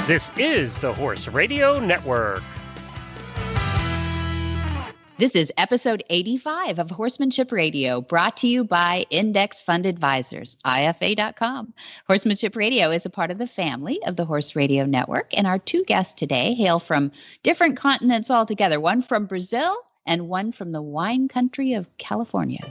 This is the Horse Radio Network. This is episode 85 of Horsemanship Radio, brought to you by Index Fund Advisors, IFA.com. Horsemanship Radio is a part of the family of the Horse Radio Network, and our two guests today hail from different continents altogether, one from Brazil and one from the wine country of California.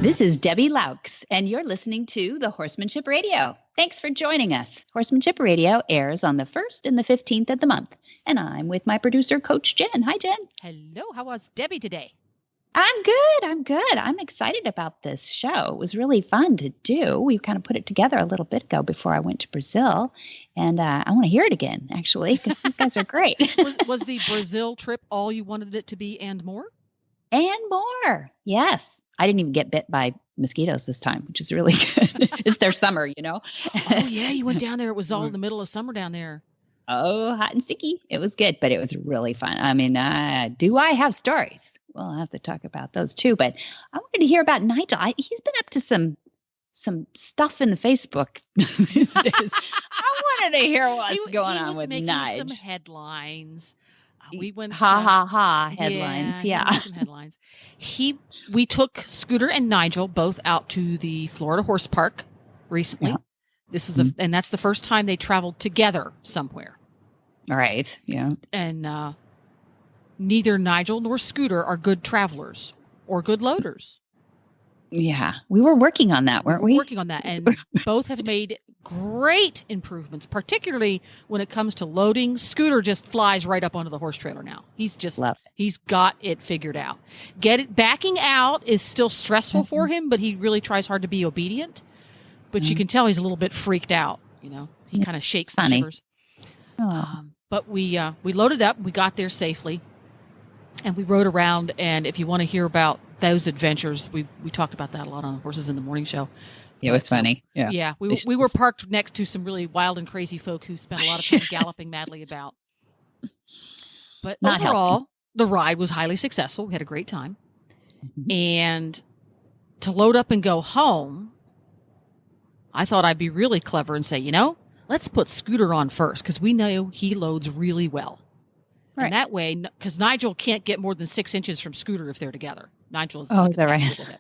This is Debbie Laux, and you're listening to the Horsemanship Radio. Thanks for joining us. Horsemanship Radio airs on the 1st and the 15th of the month, and I'm with my producer, Coach Jen. Hi, Jen. Hello. How was Debbie today? I'm good. I'm excited about this show. It was really fun to do. We kind of put it together a little bit ago before I went to Brazil, and I want to hear it again, actually, because these guys are great. was the Brazil trip all you wanted it to be and more? And more, yes. I didn't even get bit by mosquitoes this time, which is really good. It's their summer, you know? Oh, yeah. You went down there. It was all in the middle of summer down there. Oh, hot and sticky. It was good, but it was really fun. I mean, do I have stories? Well, I'll have to talk about those too. But I wanted to hear about Nigel. He's been up to some stuff in the Facebook these days. I wanted to hear what's going on with Nigel. He was making some headlines. We went headlines. Yeah. Some headlines. We took Scooter and Nigel both out to the Florida Horse Park recently. Yeah. This is and that's the first time they traveled together somewhere. All right. Yeah. And neither Nigel nor Scooter are good travelers or good loaders. Yeah. We were working on that, weren't we? Working on that. And both have made great improvements, particularly when it comes to loading. Scooter just flies right up onto the horse trailer now. He's got it figured out. Backing out is still stressful for him, but he really tries hard to be obedient. But you can tell he's a little bit freaked out. You know, he kind of shakes and shivers. But we loaded up. We got there safely, and we rode around. And if you want to hear about those adventures, we talked about that a lot on the Horses in the Morning show. It was funny. Yeah. Yeah. We were parked next to some really wild and crazy folk who spent a lot of time galloping madly about. But overall, the ride was highly successful. We had a great time. Mm-hmm. And to load up and go home, I thought I'd be really clever and say, let's put Scooter on first because we know he loads really well. Right. And that way, because Nigel can't get more than 6 inches from Scooter if they're together. Nigel is is that right?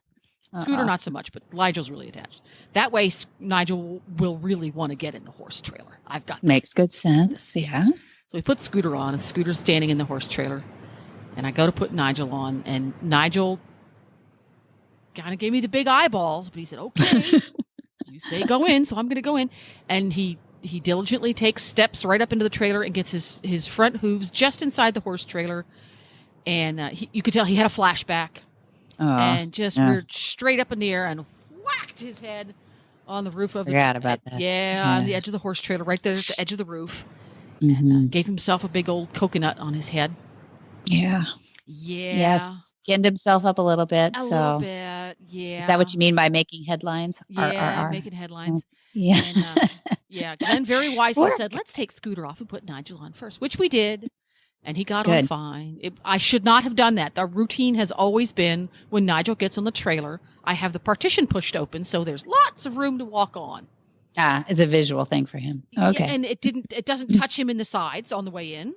Scooter, not so much, but Nigel's really attached. That way, Nigel will really want to get in the horse trailer. I've got this. Makes good sense, yeah. So we put Scooter on, and Scooter's standing in the horse trailer. And I go to put Nigel on, and Nigel kind of gave me the big eyeballs, but he said, okay, you say go in, so I'm going to go in. And he diligently takes steps right up into the trailer and gets his front hooves just inside the horse trailer. And you could tell he had a flashback. And just reared straight up in the air and whacked his head on the roof of the Forgot about that. Yeah, on the edge of the horse trailer, right there at the edge of the roof. Mm-hmm. And gave himself a big old coconut on his head. Yeah. Yeah. Yes. Skinned himself up a little bit. A little bit, yeah. Is that what you mean by making headlines? Yeah, making headlines. Yeah. And, Glenn very wisely said, let's take Scooter off and put Nigel on first, which we did. And he got on fine. I should not have done that. The routine has always been when Nigel gets on the trailer, I have the partition pushed open, so there's lots of room to walk on. It's a visual thing for him. Okay. Yeah, and it doesn't touch him in the sides on the way in.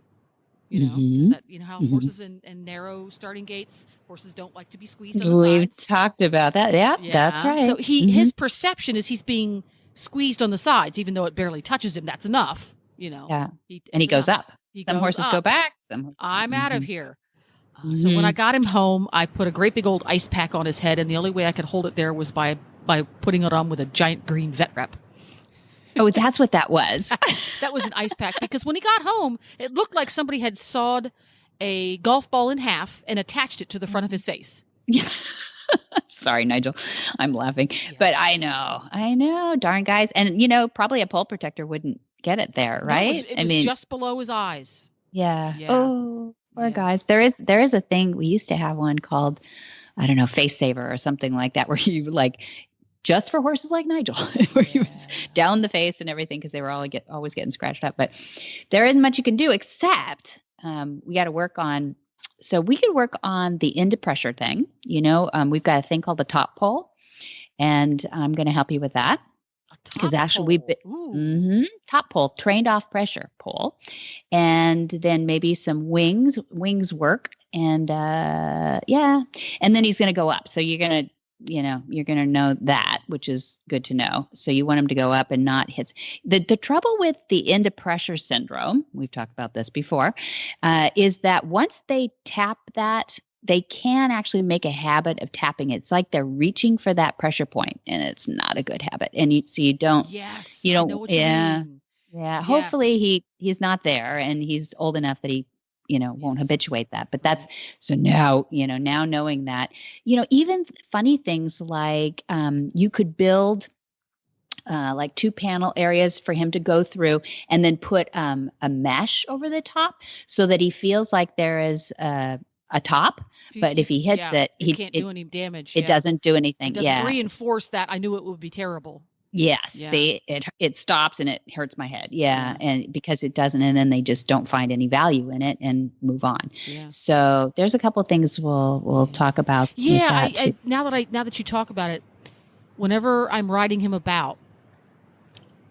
That, how horses and narrow starting gates, horses don't like to be squeezed on the sides. We've talked about that. Yeah, that's right. So his perception is he's being squeezed on the sides, even though it barely touches him. That's enough, Yeah. He goes up. Some horses go back. I'm out of here. So when I got him home, I put a great big old ice pack on his head, and the only way I could hold it there was by putting it on with a giant green vet wrap. Oh, that's what that was. That was an ice pack because when he got home, it looked like somebody had sawed a golf ball in half and attached it to the front of his face. Yeah. Sorry, Nigel. I'm laughing. Yeah. But I know. Darn guys. And, probably a pole protector wouldn't get it there, right? It was just below his eyes. Yeah. Oh, poor guys. There is a thing. We used to have one called, I don't know, Face Saver or something like that, where you just for horses like Nigel, where he was down the face and everything because they were always getting scratched up. But there isn't much you can do except we got to work on So we could work on the end of pressure thing. We've got a thing called the top pole, and I'm going to help you with that. Because actually top pole, trained off pressure pole, and then maybe some wings work, and and then he's going to go up. So you're going to know that, which is good to know. So you want him to go up and not hit. The trouble with the end of pressure syndrome, we've talked about this before, is that once they tap that, they can actually make a habit of tapping it. It's like they're reaching for that pressure point, and it's not a good habit. And you don't. Yes. You don't. I know what you mean. Yeah. Yes. Hopefully he's not there, and he's old enough that he won't habituate that. But that's so now knowing that, even funny things like you could build like 2 panel areas for him to go through, and then put a mesh over the top so that he feels like there is a top, but if he hits it, he can't do any damage. It doesn't do anything. It doesn't reinforce that. I knew it would be terrible. Yes. Yeah. See, it stops and it hurts my head. Yeah. And because it doesn't, and then they just don't find any value in it and move on. Yeah. So there's a couple of things we'll talk about. Yeah. Now that you talk about it, whenever I'm riding him about,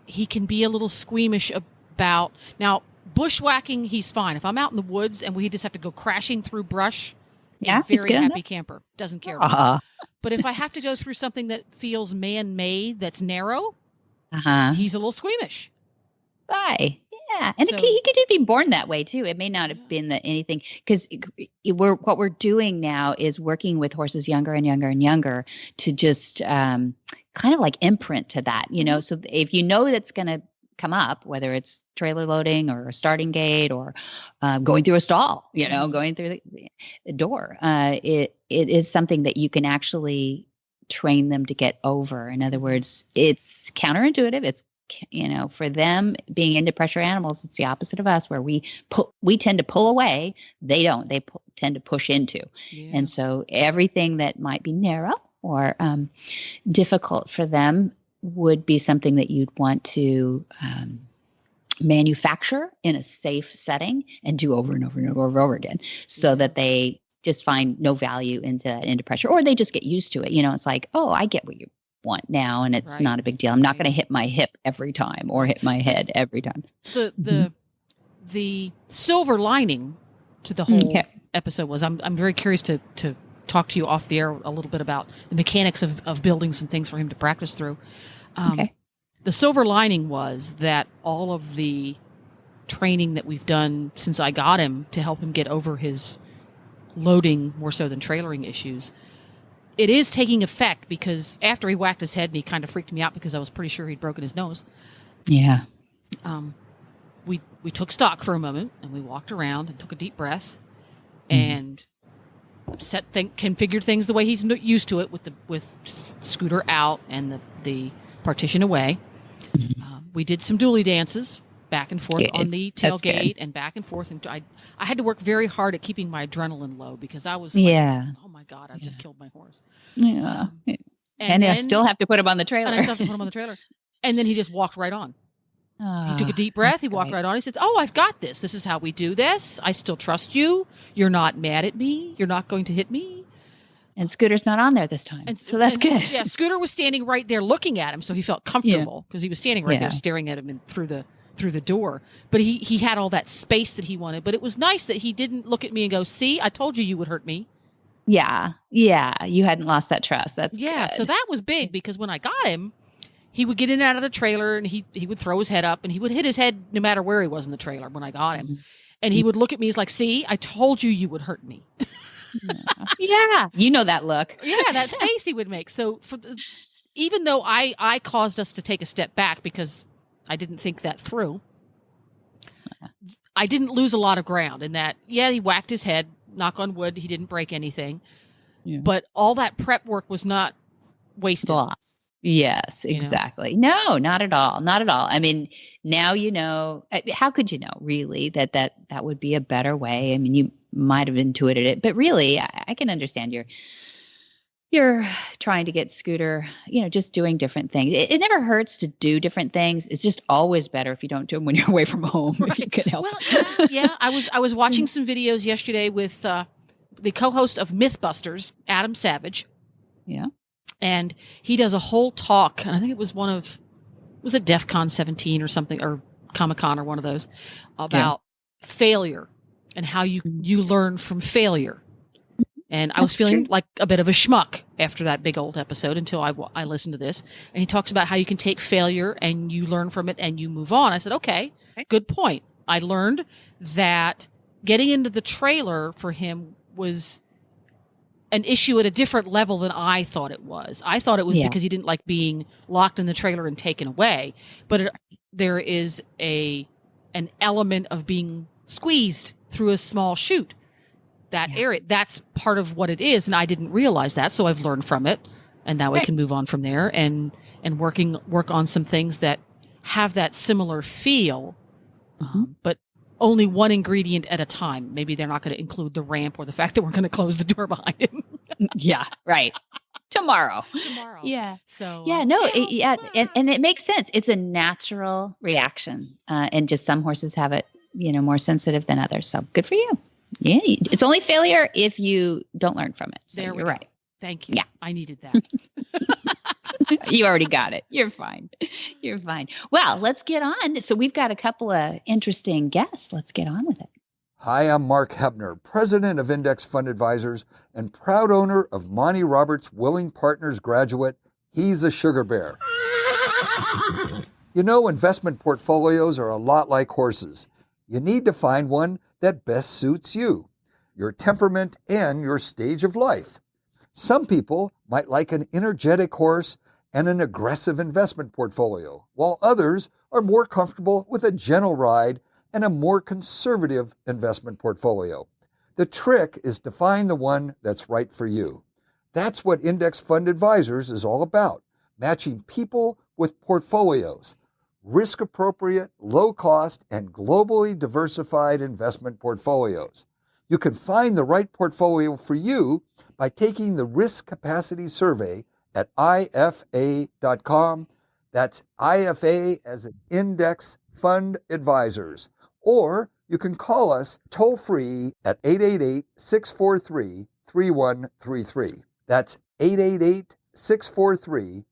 he can be a little squeamish about now. Bushwhacking, he's fine. If I'm out in the woods and we just have to go crashing through brush, very happy camper. Doesn't care. But if I have to go through something that feels man-made, that's narrow, he's a little squeamish. Why? Yeah, and he could be born that way too. It may not have been anything, because what we're doing now is working with horses younger and younger and younger to just kind of like imprint to that. So if that's going to come up, whether it's trailer loading or a starting gate or going through a stall, going through the door, it is something that you can actually train them to get over. In other words, it's counterintuitive. It's, for them being into pressure animals, it's the opposite of us, where we tend to pull away. They don't. They tend to push into. Yeah. And so everything that might be narrow or difficult for them would be something that you'd want to manufacture in a safe setting and do over and over and over and over again, so that they just find no value into pressure, or they just get used to it. It's like, oh, I get what you want now, and it's not a big deal. I'm not going to hit my hip every time or hit my head every time. The silver lining to the whole episode was I'm very curious to talk to you off the air a little bit about the mechanics of building some things for him to practice through. The silver lining was that all of the training that we've done since I got him to help him get over his loading more so than trailering issues, it is taking effect, because after he whacked his head and he kind of freaked me out because I was pretty sure he'd broken his nose. Yeah. We took stock for a moment and we walked around and took a deep breath and configured things the way he's used to it, with Scooter out and the partition away. We did some dually dances back and forth on the tailgate and back and forth. And I had to work very hard at keeping my adrenaline low, because I was like, oh my God, I've just killed my horse. Yeah. And then, I still have to put him on the trailer. And then he just walked right on. He took a deep breath. He walked right on. He said, oh, I've got this. This is how we do this. I still trust you. You're not mad at me. You're not going to hit me. And Scooter's not on there this time. So that's good. Yeah, Scooter was standing right there looking at him, so he felt comfortable, because he was standing right there staring at him through the door. But he had all that space that he wanted. But it was nice that he didn't look at me and go, see, I told you would hurt me. Yeah. Yeah. You hadn't lost that trust. That's good. So that was big, because when I got him, he would get in and out of the trailer, and he would throw his head up, and he would hit his head no matter where he was in the trailer when I got him. And he would look at me, he's like, see, I told you would hurt me. Yeah. You know that look. Yeah, that face he would make. So even though I caused us to take a step back because I didn't think that through, I didn't lose a lot of ground in that. Yeah, he whacked his head, knock on wood, he didn't break anything. Yeah. But all that prep work was not wasted. Lost. Yes, exactly. No, not at all. Not at all. I mean, now how could you know really that would be a better way? I mean, you might have intuited it, but really I can understand your you're trying to get Scooter, just doing different things. It never hurts to do different things. It's just always better if you don't do them when you're away from home, if you can help. Well, yeah. I was watching some videos yesterday with the co-host of Mythbusters, Adam Savage. Yeah. And he does a whole talk, and I think it was was it DEF CON 17 or something, or Comic-Con or one of those, about failure and how you learn from failure. And I was feeling like a bit of a schmuck after that big old episode until I listened to this. And he talks about how you can take failure and you learn from it and you move on. I said, okay, good point. I learned that getting into the trailer for him was an issue at a different level than I thought it was. I thought it was because he didn't like being locked in the trailer and taken away. But there is an element of being squeezed through a small chute. That area, that's part of what it is, and I didn't realize that, so I've learned from it, and now I can move on from there and work on some things that have that similar feel, but only one ingredient at a time. Maybe they're not going to include the ramp or the fact that we're going to close the door behind him. Yeah, right. Tomorrow. Yeah. So. And it makes sense. It's a natural reaction, and just some horses have it, more sensitive than others. So good for you. Yeah, it's only failure if you don't learn from it. So you're right. Thank you. Yeah. I needed that. You already got it. You're fine. You're fine. Well, let's get on. So we've got a couple of interesting guests. Let's get on with it. Hi, I'm Mark Hebner, president of Index Fund Advisors and proud owner of Monty Roberts' Willing Partners graduate, He's a Sugar Bear. Investment portfolios are a lot like horses. You need to find one that best suits you, your temperament, and your stage of life. Some people might like an energetic horse and an aggressive investment portfolio, while others are more comfortable with a gentle ride and a more conservative investment portfolio. The trick is to find the one that's right for you. That's what Index Fund Advisors is all about, matching people with portfolios. Risk-appropriate, low-cost, and globally diversified investment portfolios. You can find the right portfolio for you by taking the Risk Capacity Survey at IFA.com. That's IFA as in Index Fund Advisors. Or you can call us toll-free at 888-643-3133. That's 888-643-3133.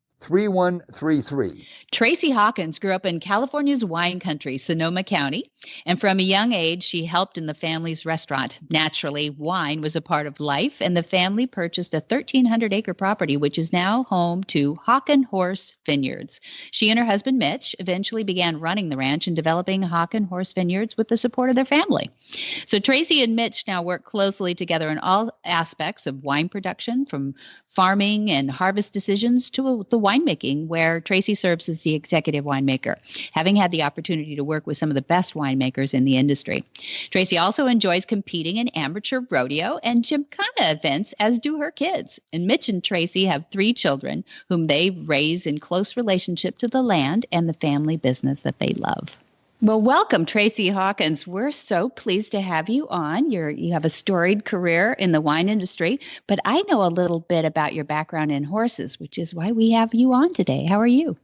Tracey Hawkins grew up in California's wine country, Sonoma County, and from a young age, she helped in the family's restaurant. Naturally, wine was a part of life, and the family purchased a 1,300-acre property, which is now home to Hawkins Horse Vineyards. She and her husband, Mitch, eventually began running the ranch and developing Hawkins Horse Vineyards with the support of their family. So Tracey and Mitch now work closely together in all aspects of wine production, from farming and harvest decisions to the winemaking, where Tracey serves as the executive winemaker, having had the opportunity to work with some of the best winemakers in the industry. Tracey also enjoys competing in amateur rodeo and gymkhana events, as do her kids. And Mitch and Tracey have 3 children whom they raise in close relationship to the land and the family business that they love. Well, welcome, Tracey Hawkins. We're so pleased to have you on. You have a storied career in the wine industry, but I know a little bit about your background in horses, which is why we have you on today. How are you?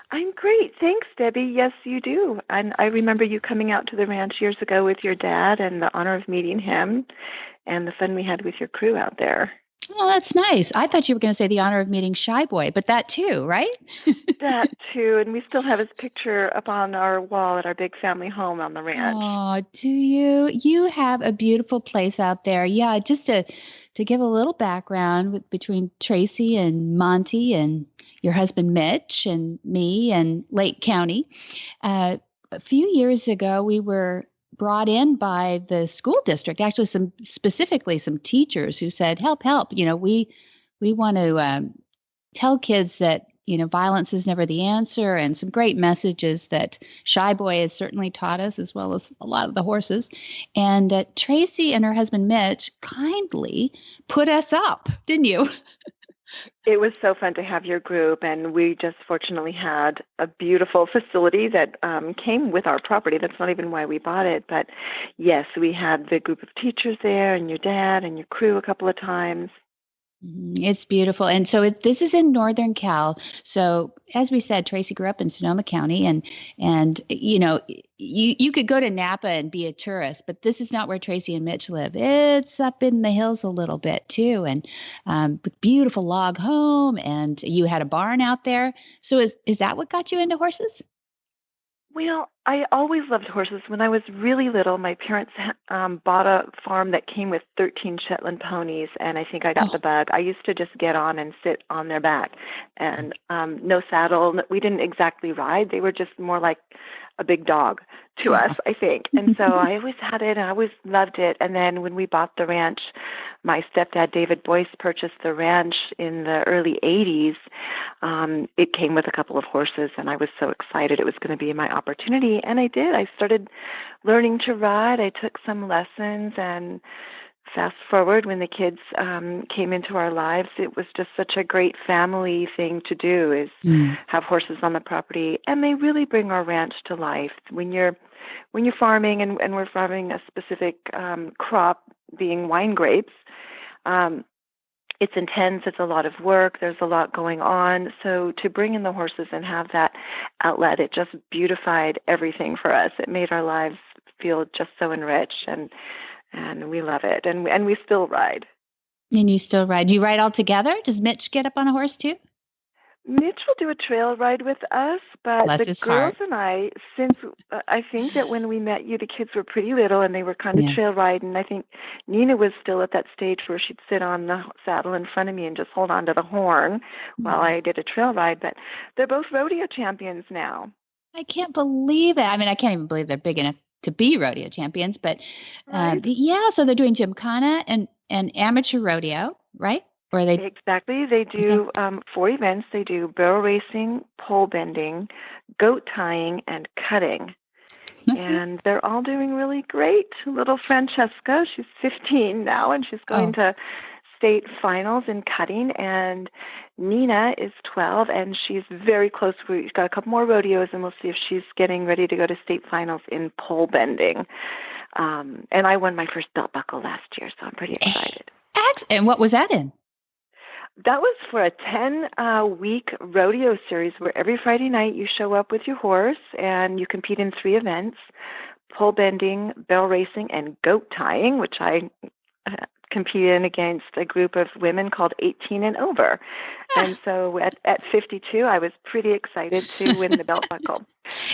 I'm great. Thanks, Debbie. Yes, you do. And I remember you coming out to the ranch years ago with your dad and the honor of meeting him and the fun we had with your crew out there. Oh, that's nice. I thought you were going to say the honor of meeting Shy Boy, but that too, right? That too. And we still have his picture up on our wall at our big family home on the ranch. Oh, do you? You have a beautiful place out there. Yeah, just to give a little background between Tracey and Monty and your husband Mitch and me and Lake County. A few years ago, we were brought in by the school district, actually specifically some teachers who said, help, we want to tell kids that, violence is never the answer, and some great messages that Shy Boy has certainly taught us, as well as a lot of the horses. And Tracey and her husband Mitch kindly put us up, didn't you? It was so fun to have your group, and we just fortunately had a beautiful facility that came with our property. That's not even why we bought it, but yes, we had the group of teachers there and your dad and your crew a couple of times. It's beautiful. And so this is in Northern Cal. So as we said, Tracey grew up in Sonoma County, and you could go to Napa and be a tourist, but this is not where Tracey and Mitch live. It's up in the hills a little bit too, and with beautiful log home, and you had a barn out there. So is that what got you into horses? Well, I always loved horses. When I was really little, my parents bought a farm that came with 13 Shetland ponies, and I think I got the bug. I used to just get on and sit on their back, and no saddle. We didn't exactly ride. They were just more like a big dog to us, I think. And so I always had it, and I always loved it. And then when we bought the ranch, my stepdad, David Boyce, purchased the ranch in the early 80s. It came with a couple of horses, and I was so excited it was going to be my opportunity. And I did. I started learning to ride. I took some lessons, and fast forward when the kids came into our lives, it was just such a great family thing to do, is have horses on the property. And they really bring our ranch to life. When you're farming, and we're farming a specific crop, being wine grapes, it's intense. It's a lot of work. There's a lot going on. So to bring in the horses and have that outlet, it just beautified everything for us. It made our lives feel just so enriched, and we love it. And we still ride. And you still ride. Do you ride all together? Does Mitch get up on a horse too? Mitch will do a trail ride with us, but the girls and I, since I think that when we met you, the kids were pretty little and they were kind of trail riding. I think Nina was still at that stage where she'd sit on the saddle in front of me and just hold on to the horn while I did a trail ride. But they're both rodeo champions now. I can't believe it. I mean, I can't even believe they're big enough to be rodeo champions, but so they're doing gymkhana and amateur rodeo, right? Or they exactly. They do 4 events. They do barrel racing, pole bending, goat tying, and cutting. And they're all doing really great. Little Francesca, she's 15 now, and she's going to state finals in cutting. And Nina is 12, and she's very close. We've got a couple more rodeos, and we'll see if she's getting ready to go to state finals in pole bending. And I won my first belt buckle last year, so I'm pretty excited. And what was that in? That was for a 10-week rodeo series where every Friday night you show up with your horse and you compete in 3 events: pole bending, barrel racing, and goat tying, which I compete in against a group of women called 18 and over. And so at 52, I was pretty excited to win the belt buckle.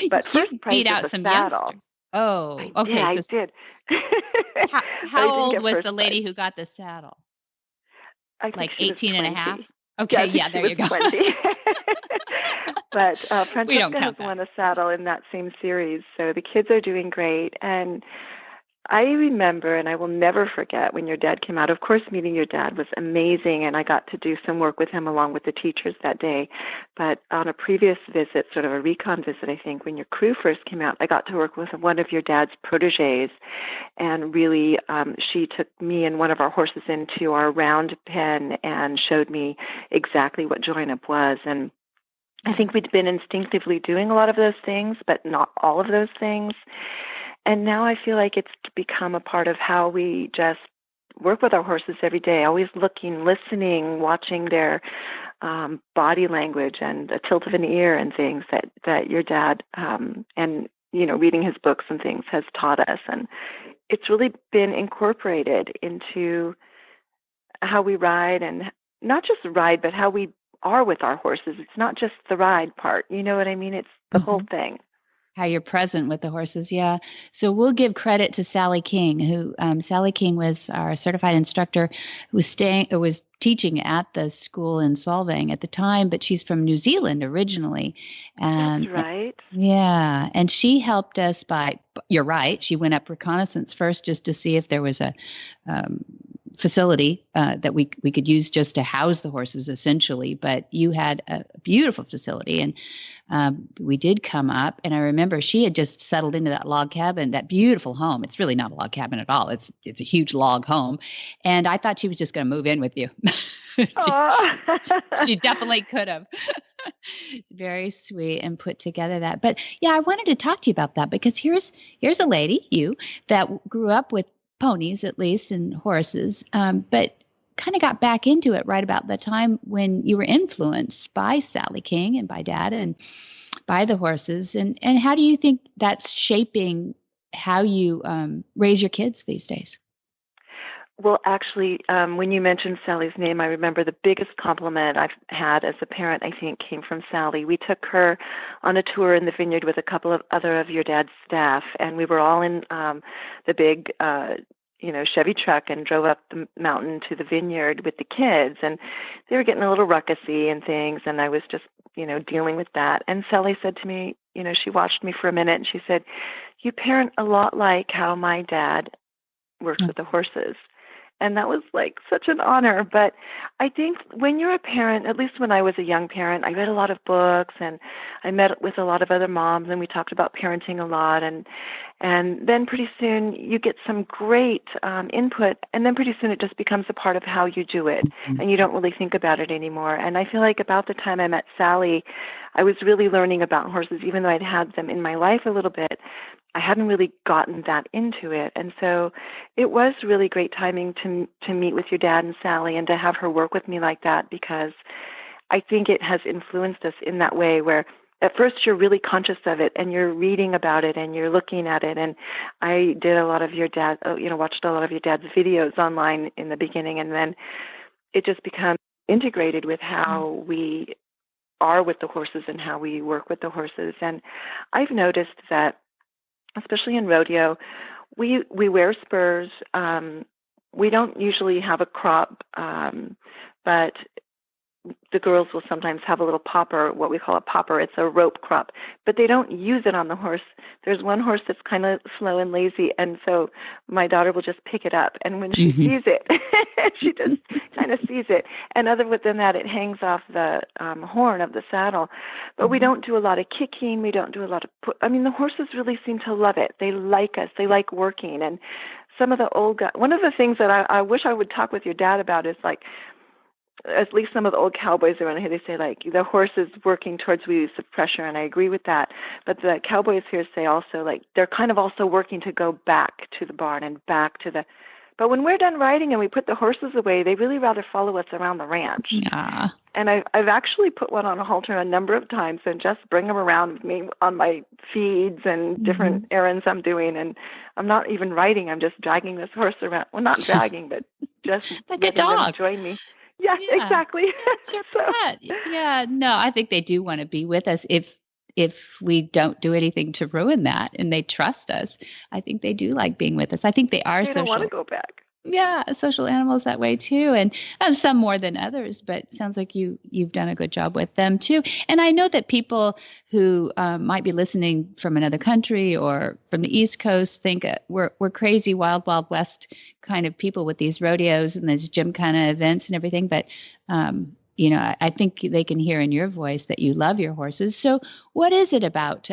But first prize beat out was a some saddle. Youngsters. Oh, okay. I did. How old was the lady who got the saddle? Like 18 and a half? Okay, yeah, there you go. 20. But Francesca has won a saddle in that same series, so the kids are doing great. And I remember, and I will never forget, when your dad came out. Of course, meeting your dad was amazing, and I got to do some work with him along with the teachers that day. But on a previous visit, sort of a recon visit, I think, when your crew first came out, I got to work with one of your dad's proteges. And really, she took me and one of our horses into our round pen and showed me exactly what join up was. And I think we'd been instinctively doing a lot of those things, but not all of those things. And now I feel like it's become a part of how we just work with our horses every day, always looking, listening, watching their body language and a tilt of an ear and things that your dad and, reading his books and things has taught us. And it's really been incorporated into how we ride, and not just ride, but how we are with our horses. It's not just the ride part. You know what I mean? It's the whole thing. How you're present with the horses. Yeah. So we'll give credit to Sally King, who Sally King was our certified instructor who was teaching at the school in Solvang at the time, but she's from New Zealand originally. That's right. Yeah. And she helped us you're right. She went up reconnaissance first just to see if there was a facility that we could use just to house the horses essentially, but you had a beautiful facility, and we did come up, and I remember she had just settled into that log cabin, that beautiful home. It's really not a log cabin at all. It's a huge log home, and I thought she was just going to move in with you. she definitely could have. Very sweet, and put together that. But yeah, I wanted to talk to you about that, because here's a lady, you, that grew up with ponies, at least, and horses, but kind of got back into it right about the time when you were influenced by Sally King and by Dad and by the horses. And how do you think that's shaping how you raise your kids these days? Well, actually, when you mentioned Sally's name, I remember the biggest compliment I've had as a parent, I think, came from Sally. We took her on a tour in the vineyard with a couple of other of your dad's staff, and we were all in the big, Chevy truck and drove up the mountain to the vineyard with the kids. And they were getting a little ruckusy and things, and I was just, dealing with that. And Sally said to me, she watched me for a minute, and she said, "You parent a lot like how my dad works with the horses." And that was like such an honor. But I think when you're a parent, at least when I was a young parent, I read a lot of books and I met with a lot of other moms and we talked about parenting a lot. And then pretty soon you get some great input. And then pretty soon it just becomes a part of how you do it. And you don't really think about it anymore. And I feel like about the time I met Sally, I was really learning about horses, even though I'd had them in my life a little bit. I hadn't really gotten that into it. And so it was really great timing to meet with your dad and Sally and to have her work with me like that, because I think it has influenced us in that way where at first you're really conscious of it and you're reading about it and you're looking at it. And I did a lot of your dad, watched a lot of your dad's videos online in the beginning, and then it just becomes integrated with how we are with the horses and how we work with the horses. And I've noticed that especially in rodeo, we wear spurs. We don't usually have a crop, but the girls will sometimes have a little popper, what we call a popper. It's a rope crop, but they don't use it on the horse. There's one horse that's kind of slow and lazy, and so my daughter will just pick it up. And when she sees it, she just kind of sees it. And other than that, it hangs off the horn of the saddle. But we don't do a lot of kicking. We don't do a lot of the horses really seem to love it. They like us. They like working. And some of the old guys, one of the things that I wish I would talk with your dad about is like, at least some of the old cowboys around here, they say like the horse is working towards release of pressure, and I agree with that. But the cowboys here say also like they're kind of also working to go back to the barn and back to the. But when we're done riding and we put the horses away, they really rather follow us around the ranch. Yeah. And I've actually put one on a halter a number of times and just bring them around with me on my feeds and different errands I'm doing. And I'm not even riding; I'm just dragging this horse around. Well, not dragging, but just like a dog. Them join me. Yeah, exactly. It's your pet. Yeah, no, I think they do want to be with us if we don't do anything to ruin that and they trust us. I think they do like being with us. I think they are social. They don't want to go back. Yeah, social animals that way too, and some more than others. But it sounds like you've done a good job with them too. And I know that people who might be listening from another country or from the East Coast think we're crazy, wild west kind of people with these rodeos and these gymkhana events and everything. But I think they can hear in your voice that you love your horses. So, what is it about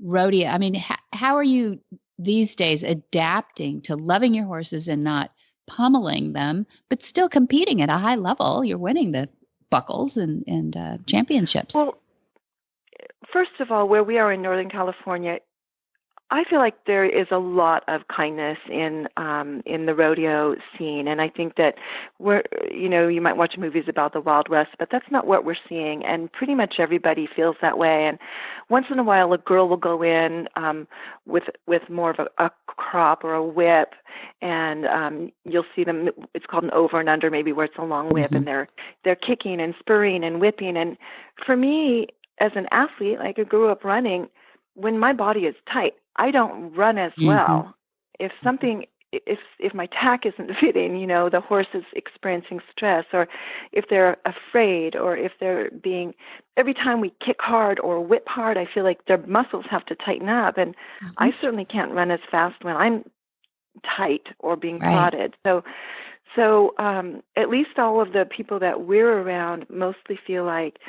rodeo? I mean, how are you these days adapting to loving your horses and not pummeling them, but still competing at a high level? You're winning the buckles and championships. Well, first of all, where we are in Northern California, I feel like there is a lot of kindness in the rodeo scene, and I think that you might watch movies about the Wild West, but that's not what we're seeing, and pretty much everybody feels that way. And once in a while, a girl will go in with more of a crop or a whip, and you'll see them. It's called an over and under, maybe, where it's a long whip, and they're kicking and spurring and whipping. And for me, as an athlete, like I grew up running, when my body is tight, I don't run as well. If my tack isn't fitting, the horse is experiencing stress, or if they're afraid, or if they're every time we kick hard or whip hard, I feel like their muscles have to tighten up. And I certainly can't run as fast when I'm tight or being prodded. So at least all of the people that we're around mostly feel like,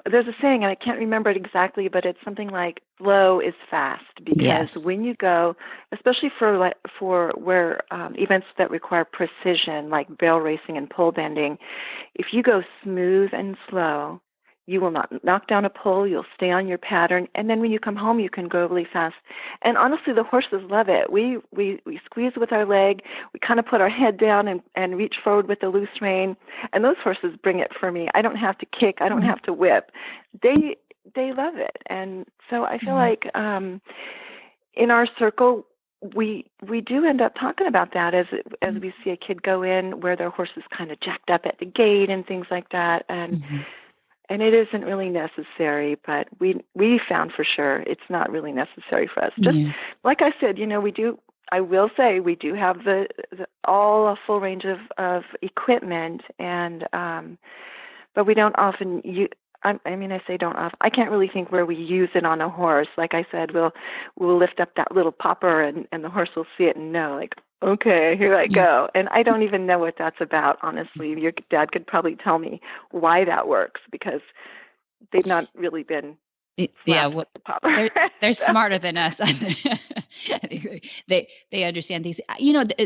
there's a saying, and I can't remember it exactly, but it's something like slow is fast, because when you go, especially for where events that require precision, like barrel racing and pole bending, if you go smooth and slow, You will not knock down a pole. You'll stay on your pattern. And then when you come home, you can go really fast. And honestly, the horses love it. We squeeze with our leg. We kind of put our head down and reach forward with the loose rein. And those horses bring it for me. I don't have to kick. I don't have to whip. They love it. And so I feel like in our circle, we do end up talking about that as we see a kid go in where their horse is kind of jacked up at the gate and things like that. And it isn't really necessary, but we found for sure it's not really necessary for us. Just like I said, I will say we do have a full range of equipment, and but we don't often use. I say don't often. I can't really think where we use it on a horse. Like I said, we'll lift up that little popper, and the horse will see it and know, like, okay, here I go. And I don't even know what that's about, honestly. Your dad could probably tell me why that works, because they've not really been well, they're smarter than us. They understand these.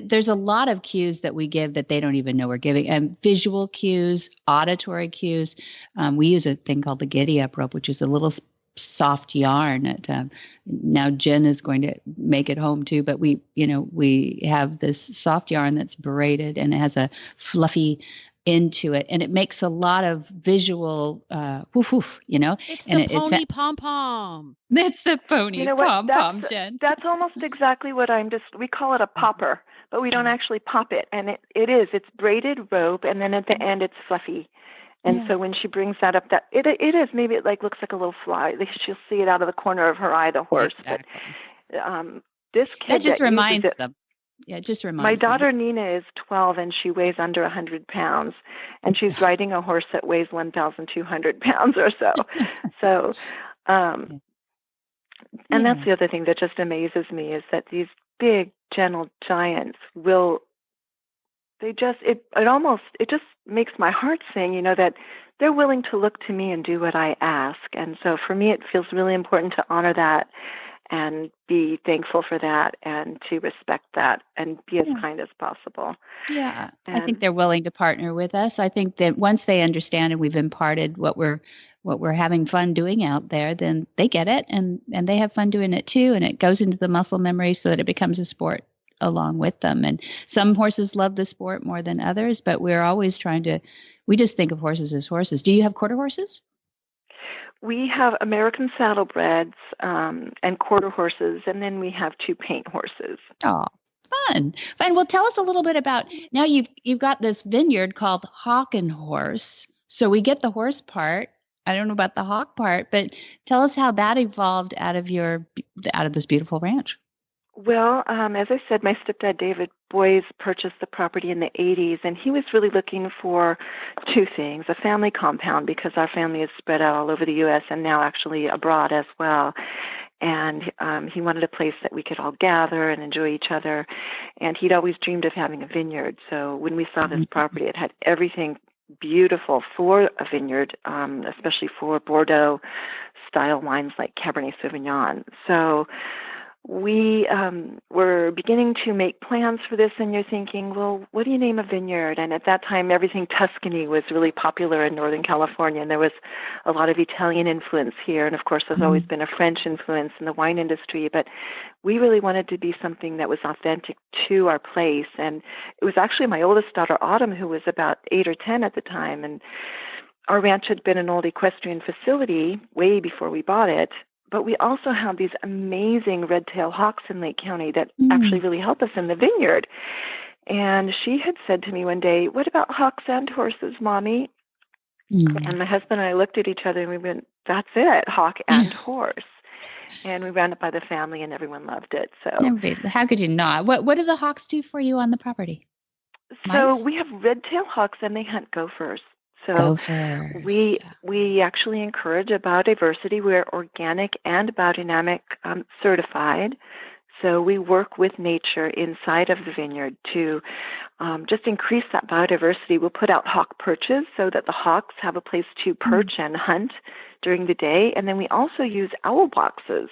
There's a lot of cues that we give that they don't even know we're giving. And visual cues, auditory cues. We use a thing called the giddy up rope, which is a little soft yarn that now Jen is going to make it home too. But we have this soft yarn that's braided and it has a fluffy into it, and it makes a lot of visual woof woof, It's and the pony pom-pom. It's the pony pom-pom, Jen. That's almost exactly what we call it a popper, but we don't actually pop it. And it's braided rope, and then at the end it's fluffy. And so when she brings that up, that it is, maybe it looks like a little fly. She'll see it out of the corner of her eye, the horse. Exactly. But this kid that just reminds them. Yeah, it just reminds My daughter them. Nina is 12 and she weighs under 100 pounds, and she's riding a horse that weighs 1,200 pounds or so. So, and that's the other thing that just amazes me is that these big, gentle giants it just makes my heart sing, that they're willing to look to me and do what I ask. And so for me, it feels really important to honor that and be thankful for that and to respect that and be as kind as possible. Yeah. I think they're willing to partner with us. I think that once they understand and we've imparted what we're having fun doing out there, then they get it and they have fun doing it too. And it goes into the muscle memory so that it becomes a sport along with them. And some horses love the sport more than others, but we're always we just think of horses as horses. Do you have quarter horses? We have American saddlebreds and quarter horses, and then we have 2 paint horses. Oh, fun. Well, tell us a little bit about, now you've got this vineyard called Hawkins Horse. So we get the horse part. I don't know about the hawk part, but tell us how that evolved out of this beautiful ranch. Well, as I said, my stepdad, David Boys, purchased the property in the 80s, and he was really looking for 2 things: a family compound, because our family is spread out all over the U.S. and now actually abroad as well. And he wanted a place that we could all gather and enjoy each other. And he'd always dreamed of having a vineyard. So when we saw this property, it had everything beautiful for a vineyard, especially for Bordeaux-style wines like Cabernet Sauvignon. So we were beginning to make plans for this, and you're thinking, well, what do you name a vineyard? And at that time, everything Tuscany was really popular in Northern California, and there was a lot of Italian influence here. And of course, there's always been a French influence in the wine industry, but we really wanted to be something that was authentic to our place. And it was actually my oldest daughter, Autumn, who was about 8 or 10 at the time. And our ranch had been an old equestrian facility way before we bought it. But we also have these amazing red-tailed hawks in Lake County that actually really help us in the vineyard. And she had said to me one day, "What about hawks and horses, Mommy?" And my husband and I looked at each other and we went, "That's it, hawk and horse." And we ran it by the family and everyone loved it. So how could you not? What do the hawks do for you on the property? So we have red-tailed hawks and they hunt gophers. So we actually encourage a biodiversity. We're organic and biodynamic certified. So we work with nature inside of the vineyard to just increase that biodiversity. We'll put out hawk perches so that the hawks have a place to perch and hunt during the day. And then we also use owl boxes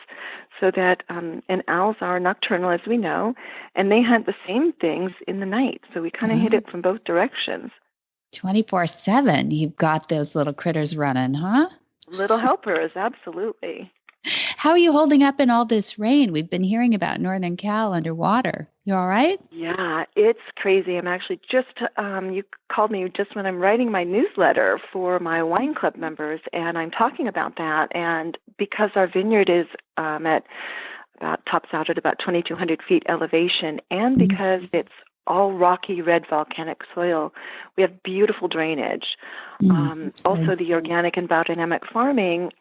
so that, and owls are nocturnal, as we know, and they hunt the same things in the night. So we kind of hit it from both directions. 24/7, you've got those little critters running, huh? Little helpers, absolutely. How are you holding up in all this rain? We've been hearing about Northern Cal underwater. You all right? Yeah, it's crazy. I'm actually you called me just when I'm writing my newsletter for my wine club members, and I'm talking about that. And because our vineyard is tops out at about 2,200 feet elevation, and because it's all rocky red volcanic soil, we have beautiful drainage. Also, the organic and biodynamic farming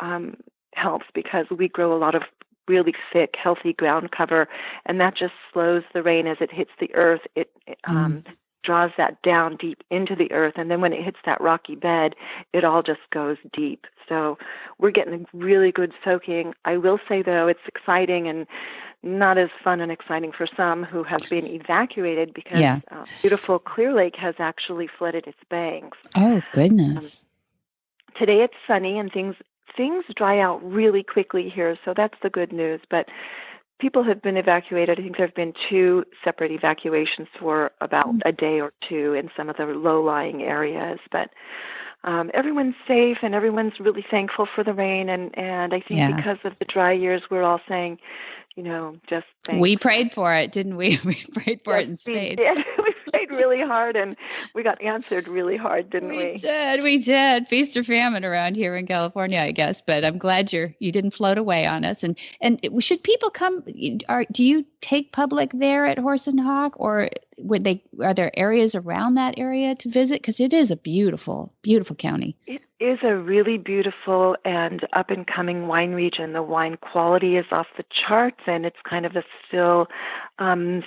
helps because we grow a lot of really thick, healthy ground cover, and that just slows the rain as it hits the earth. It draws that down deep into the earth, and then when it hits that rocky bed, it all just goes deep. So we're getting a really good soaking. I will say, though, it's exciting and not as fun and exciting for some who have been evacuated because beautiful Clear Lake has actually flooded its banks. Oh, goodness. Today it's sunny and things dry out really quickly here, so that's the good news. But people have been evacuated. I think there have been 2 separate evacuations for about a day or 2 in some of the low-lying areas. But everyone's safe, and everyone's really thankful for the rain. And I think because of the dry years, we're all saying, just thanks. We prayed for it, didn't we? We prayed for it in spades. We prayed really hard, and we got answered really hard, didn't we? We did. Feast or famine around here in California, I guess. But I'm glad you didn't float away on us. And should people come? Do you take public there at Horse and Hawk, or are there areas around that area to visit? Because it is a beautiful, beautiful county. It is a really beautiful and up-and-coming wine region. The wine quality is off the charts, and it's kind of a still,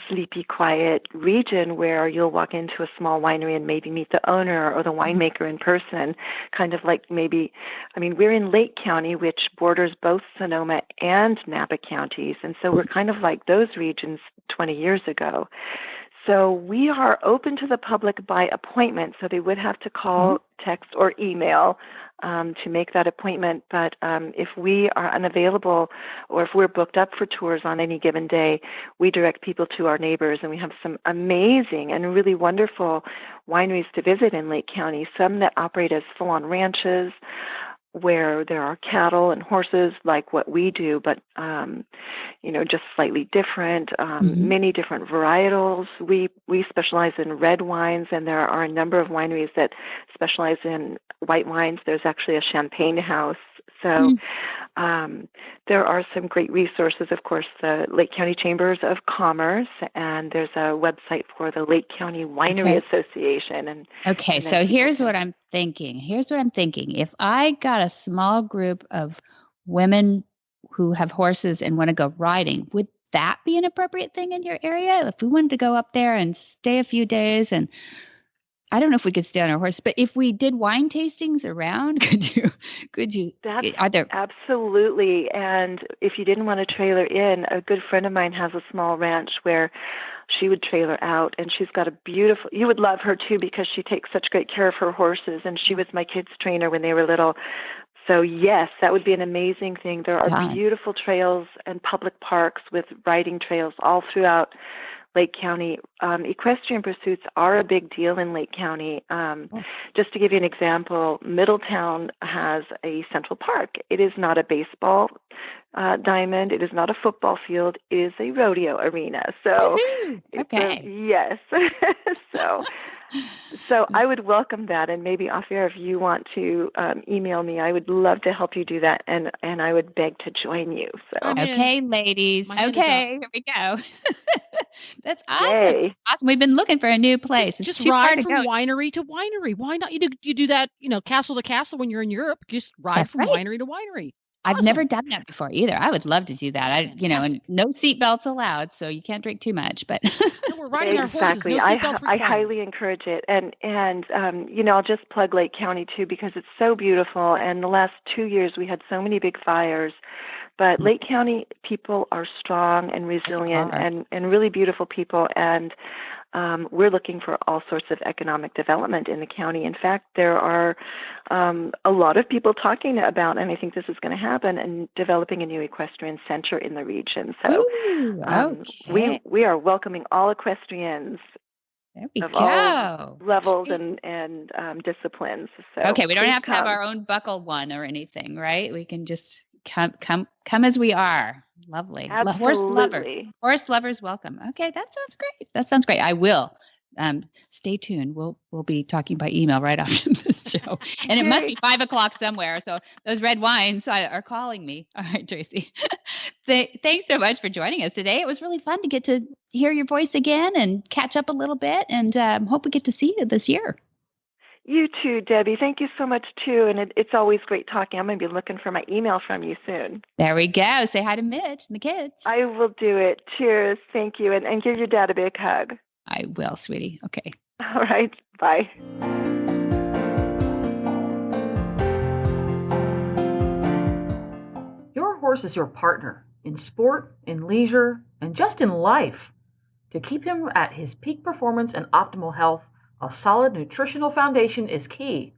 sleepy, quiet region where you'll walk into a small winery and maybe meet the owner or the winemaker in person, kind of like we're in Lake County, which borders both Sonoma and Napa counties, and so we're kind of like those regions 20 years ago. So we are open to the public by appointment, so they would have to call, text, or email to make that appointment. But if we are unavailable or if we're booked up for tours on any given day, we direct people to our neighbors, and we have some amazing and really wonderful wineries to visit in Lake County, some that operate as full-on ranches, where there are cattle and horses like what we do, but, just slightly different, many different varietals. We specialize in red wines, and there are a number of wineries that specialize in white wines. There's actually a champagne house. So there are some great resources, of course, the Lake County Chambers of Commerce, and there's a website for the Lake County Winery Association. So here's what I'm thinking. If I got a small group of women who have horses and want to go riding, would that be an appropriate thing in your area? If we wanted to go up there and stay a few days, and I don't know if we could stay on our horse, but if we did wine tastings around, could you? Absolutely. And if you didn't want to trailer in, a good friend of mine has a small ranch where she would trailer out, and she's got you would love her too, because she takes such great care of her horses, and she was my kids' trainer when they were little. So yes, that would be an amazing thing. There are beautiful trails and public parks with riding trails all throughout Lake County. Equestrian pursuits are a big deal in Lake County. Just to give you an example, Middletown has a Central Park. It is not a baseball diamond. It is not a football field. It is a rodeo arena. So, yes. So I would welcome that, and maybe off air, if you want to email me, I would love to help you do that, and I would beg to join you. So okay, ladies. Okay, here we go. That's awesome. Yay. Awesome. We've been looking for a new place. Just ride from winery to winery. Why not? You do that, castle to castle when you're in Europe. Just ride from winery to winery. Awesome. I've never done that before either. I would love to do that. And no seatbelts allowed, so you can't drink too much. But we're riding our horses. No I required. highly encourage it. And I'll just plug Lake County too, because it's so beautiful. And the last 2 years we had so many big fires. But Lake County people are strong and resilient and really beautiful people. And we're looking for all sorts of economic development in the county. In fact, there are a lot of people talking about, and I think this is going to happen, and developing a new equestrian center in the region. So we are welcoming all equestrians There we of go. all levels Jeez. and disciplines. So Okay, we don't please have to have come. our own buckle one or anything, right? We can just come as we are. Lovely. Absolutely. Horse lovers welcome. Okay, that sounds great. That sounds great. I will. Stay tuned. We'll be talking by email right after this show. And it must be 5:00 somewhere. So those red wines are calling me. All right, Tracey. Thanks so much for joining us today. It was really fun to get to hear your voice again and catch up a little bit. And hope we get to see you this year. You too, Debbie. Thank you so much, too. And it's always great talking. I'm going to be looking for my email from you soon. There we go. Say hi to Mitch and the kids. I will do it. Cheers. Thank you. And give your dad a big hug. I will, sweetie. Okay. All right. Bye. Your horse is your partner in sport, in leisure, and just in life. To keep him at his peak performance and optimal health, a solid nutritional foundation is key.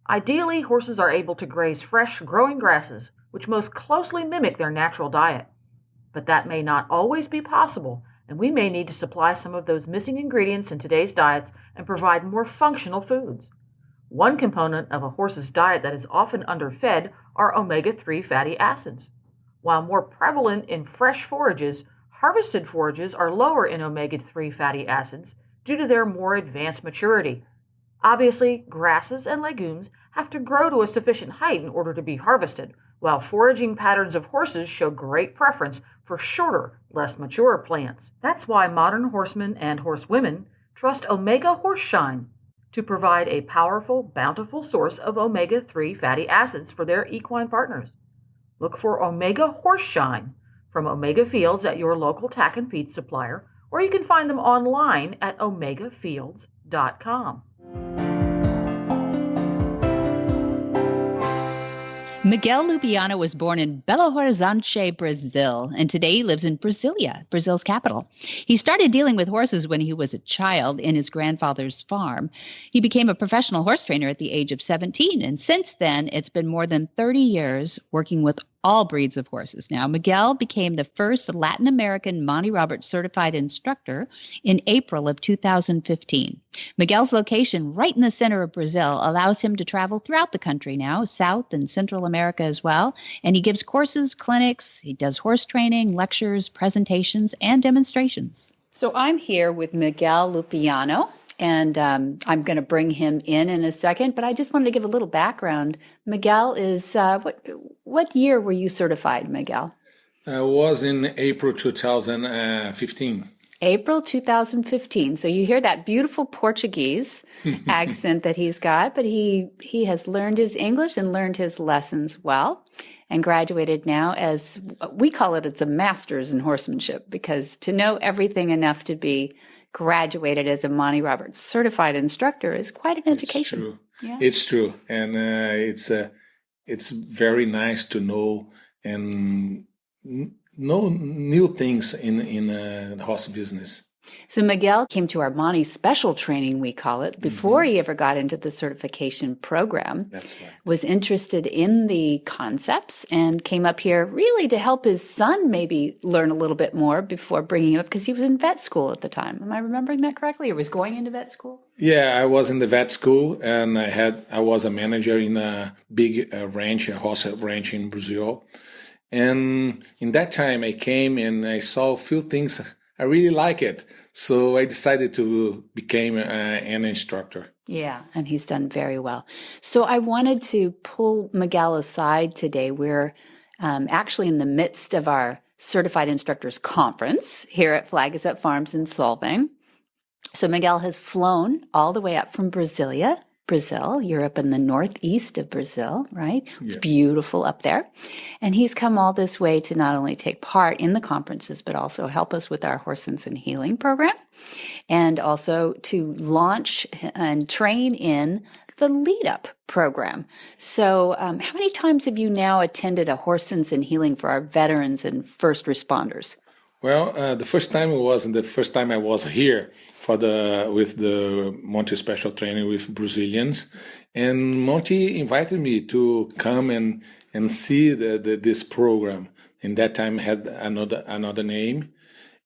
Ideally, horses are able to graze fresh, growing grasses, which most closely mimic their natural diet. But that may not always be possible, and we may need to supply some of those missing ingredients in today's diets and provide more functional foods. One component of a horse's diet that is often underfed are omega-3 fatty acids. While more prevalent in fresh forages, harvested forages are lower in omega-3 fatty acids due to their more advanced maturity. Obviously, grasses and legumes have to grow to a sufficient height in order to be harvested, while foraging patterns of horses show great preference for shorter, less mature plants. That's why modern horsemen and horsewomen trust Omega Horseshine to provide a powerful, bountiful source of omega-3 fatty acids for their equine partners. Look for Omega Horseshine from Omega Fields at your local tack and feed supplier, or you can find them online at omegafields.com. Miguel Lupiano was born in Belo Horizonte, Brazil, and today he lives in Brasilia, Brazil's capital. He started dealing with horses when he was a child in his grandfather's farm. He became a professional horse trainer at the age of 17, and since then, it's been more than 30 years working with all breeds of horses. Now, Miguel became the first Latin American Monty Roberts certified instructor in April of 2015. Miguel's location right in the center of Brazil allows him to travel throughout the country now, South and Central America as well. And he gives courses, clinics, he does horse training, lectures, presentations, and demonstrations. So I'm here with Miguel Lupiano. And I'm going to bring him in a second, but I just wanted to give a little background. Miguel is, what year were you certified, Miguel? I was in April 2015. April 2015. So you hear that beautiful Portuguese accent that he's got, but he has learned his English and learned his lessons well and graduated now as, we call it, it's a master's in horsemanship, because to know everything enough to be graduated as a Monty Roberts certified instructor is quite an education. It's true. Yeah. It's true. And it's very nice to know and know new things in the horse business. So Miguel came to our Monty special training, we call it, before he ever got into the certification program. That's right. Was interested in the concepts and came up here really to help his son maybe learn a little bit more before bringing him up, because he was in vet school at the time. Am I remembering that correctly? Or was going into vet school? Yeah, I was in the vet school, and I was a manager in a big ranch, a horse ranch in Brazil. And in that time, I came and I saw a few things. I really like it. So I decided to become an instructor. Yeah, and he's done very well. So I wanted to pull Miguel aside today. We're actually in the midst of our Certified Instructors Conference here at Flag is Up Farms in Solvang. So Miguel has flown all the way up from Brasilia, Brazil. You're up in the northeast of Brazil, right? It's beautiful up there. And he's come all this way to not only take part in the conferences, but also help us with our Horse Sense and Healing program, and also to launch and train in the Lead Up program. So how many times have you now attended a Horse Sense and Healing for our veterans and first responders? Well, the first time I was here with the Monty special training with Brazilians, and Monty invited me to come and see this program. And that time had another name,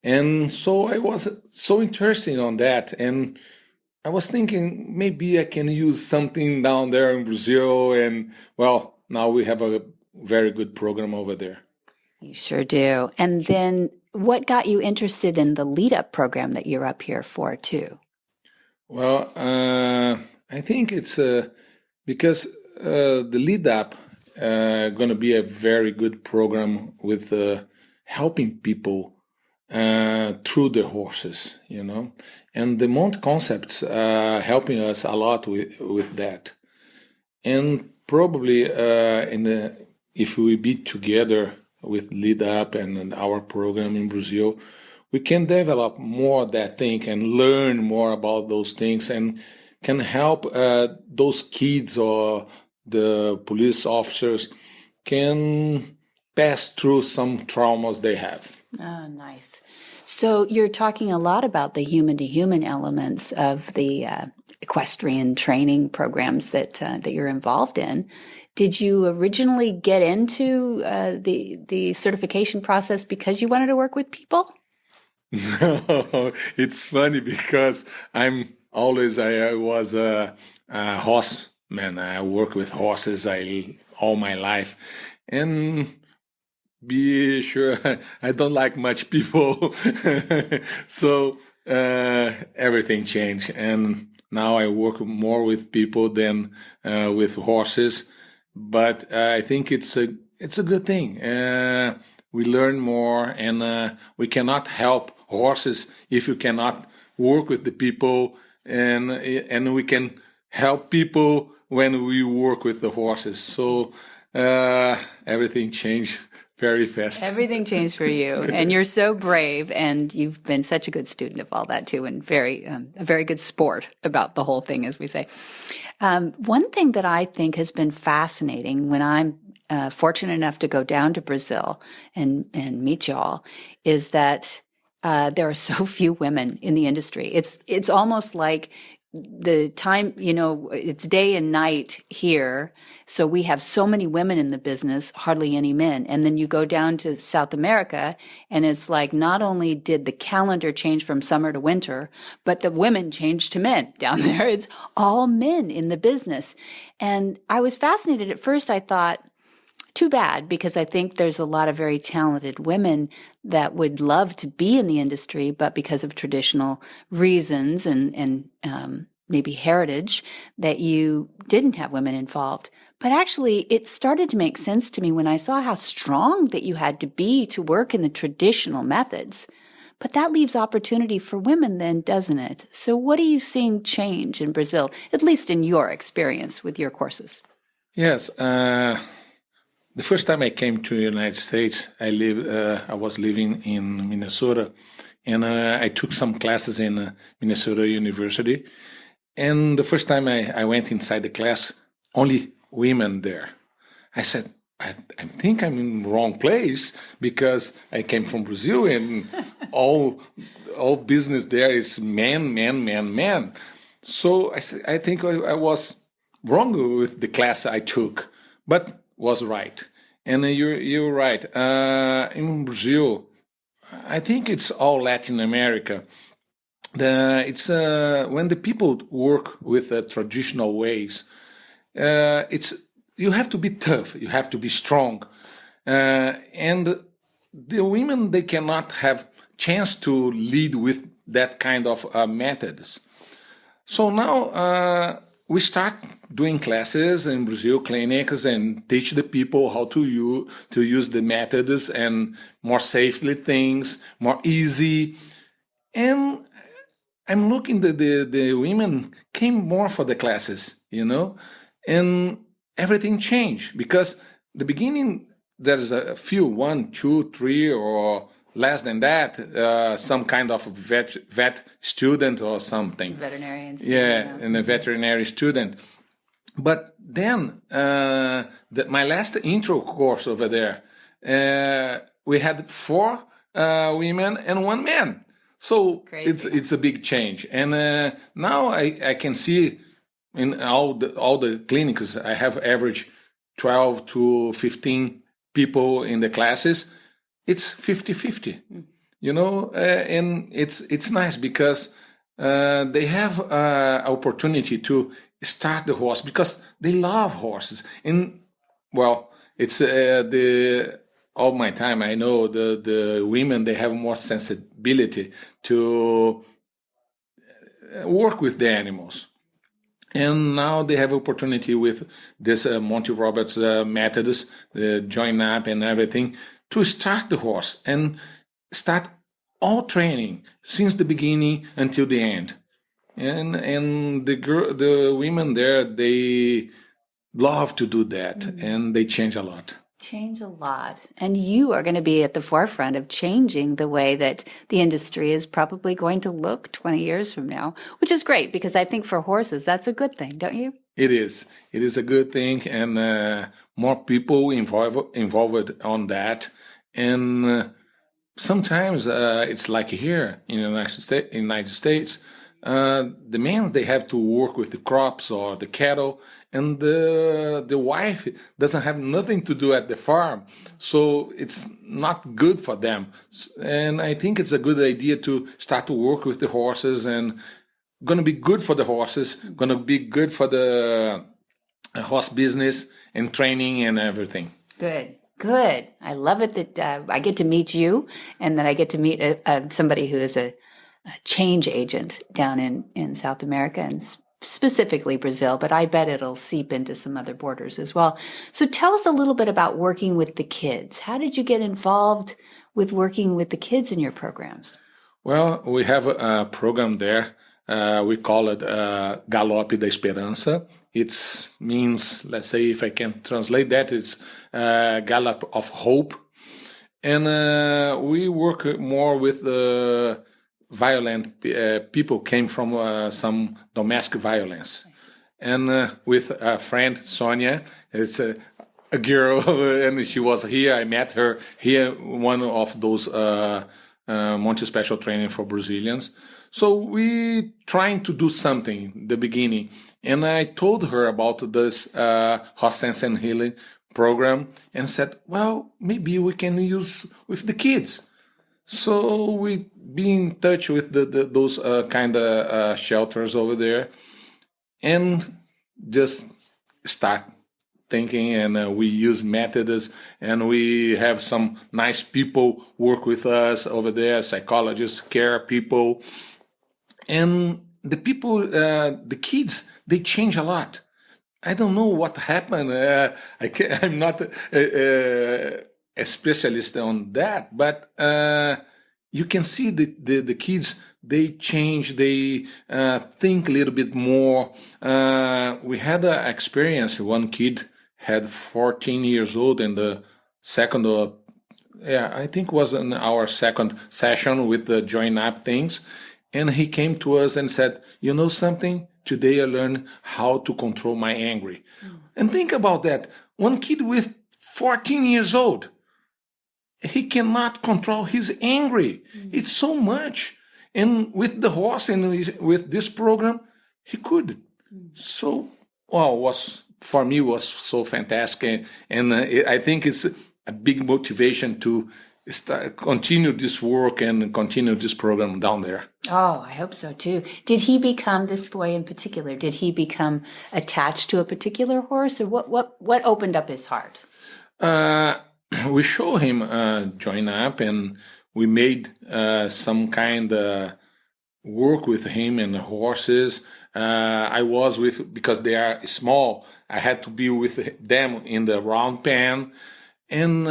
And so I was so interested on that. And I was thinking maybe I can use something down there in Brazil. And well, now we have a very good program over there. You sure do. And then what got you interested in the Lead Up program that you're up here for too? Well, I think it's because the Lead Up going to be a very good program with helping people through the horses, and the Monte concepts helping us a lot with that. And probably if we be together with Lead Up and our program in Brazil, we can develop more that thing and learn more about those things and can help those kids or the police officers can pass through some traumas they have. Oh, nice. So you're talking a lot about the human-to-human elements of the equestrian training programs that you're involved in. Did you originally get into the certification process because you wanted to work with people? No, it's funny because I was a horseman. I work with horses all my life, and be sure I don't like much people. So everything changed, and now I work more with people than with horses. But I think it's a good thing. We learn more, and we cannot help horses if you cannot work with the people, and we can help people when we work with the horses. So everything changed very fast. Everything changed for you, and you're so brave, and you've been such a good student of all that too, and a very good sport about the whole thing, as we say. One thing that I think has been fascinating when I'm fortunate enough to go down to Brazil and meet y'all is that there are so few women in the industry. It's almost like the time, it's day and night here. So we have so many women in the business, hardly any men. And then you go down to South America and it's like not only did the calendar change from summer to winter, but the women changed to men down there. It's all men in the business. And I was fascinated. At first I thought, too bad, because I think there's a lot of very talented women that would love to be in the industry, but because of traditional reasons and maybe heritage, that you didn't have women involved. But actually, it started to make sense to me when I saw how strong that you had to be to work in the traditional methods. But that leaves opportunity for women then, doesn't it? So what are you seeing change in Brazil, at least in your experience with your courses? Yes. The first time I came to the United States, I was living in Minnesota, and I took some classes in Minnesota University. And the first time I went inside the class, only women there. I said, I think I'm in the wrong place because I came from Brazil and all business there is men. So I think I was wrong with the class I took, but was right. And you're right. In Brazil, I think it's all Latin America. It's when the people work with traditional ways. You have to be tough. You have to be strong, and the women they cannot have chance to lead with that kind of methods. So now we start doing classes in Brazil, clinics, and teach the people how to use the methods and more safely things, more easy. And I'm looking the women came more for the classes, and everything changed because the beginning there's a few, 1, 2, 3, or less than that, some kind of vet student or something. Veterinarians. Yeah, and a veterinary student. But then my last intro course over there, we had 4 women and 1 man. So Crazy. it's a big change. And now I can see in all the clinics, I have average 12 to 15 people in the classes. It's 50-50. and it's nice because they have opportunity to start the horse because they love horses. And well, it's all my time I know the women, they have more sensibility to work with the animals. And now they have opportunity with this Monty Roberts methods, the join up and everything, to start the horse and start all training since the beginning until the end. And the women there, they love to do that, and they change a lot. Change a lot. And you are going to be at the forefront of changing the way that the industry is probably going to look 20 years from now, which is great because I think for horses, that's a good thing, don't you? It is. It is a good thing, and more people involved on that. And sometimes it's like here in the United States, the men, they have to work with the crops or the cattle, and the wife doesn't have nothing to do at the farm, so it's not good for them. And I think it's a good idea to start to work with the horses, and going to be good for the horses, going to be good for the horse business and training and everything. Good. I love it that I get to meet you, and that I get to meet somebody who is a change agent down in South America and specifically Brazil, but I bet it'll seep into some other borders as well. So tell us a little bit about working with the kids. How did you get involved with working with the kids in your programs? Well, we have a program there. We call it Galope da Esperança. It means, let's say, if I can translate that, it's Gallop of Hope. And we work more with violent people came from some domestic violence. And with a friend, Sonia, it's a girl, and she was here. I met her here, one of those Monte Special Training for Brazilians. So we trying to do something in the beginning. And I told her about this horse sense and healing program and said, well, maybe we can use with the kids. So we be in touch with those kind of shelters over there and just start thinking. And we use methods, and we have some nice people work with us over there, psychologists, care people. And the people, the kids, they change a lot. I don't know what happened. I'm not a specialist on that, but you can see the kids, they change, they think a little bit more. We had an experience, one kid had 14 years old, and the second, I think was in our second session with the join up things. And he came to us and said, you know something? Today I learned how to control my anger. And think about that. One kid with 14 years old, he cannot control his anger. It's so much. And with the horse and with this program, he could. So, for me, was so fantastic. And I think it's a big motivation to continue this work and continue this program down there. Oh, I hope so too. Did he become, this boy in particular, did he become attached to a particular horse, or what opened up his heart? We show him join up, and we made some kind of work with him and the horses. I was because they are small, I had to be with them in the round pen. And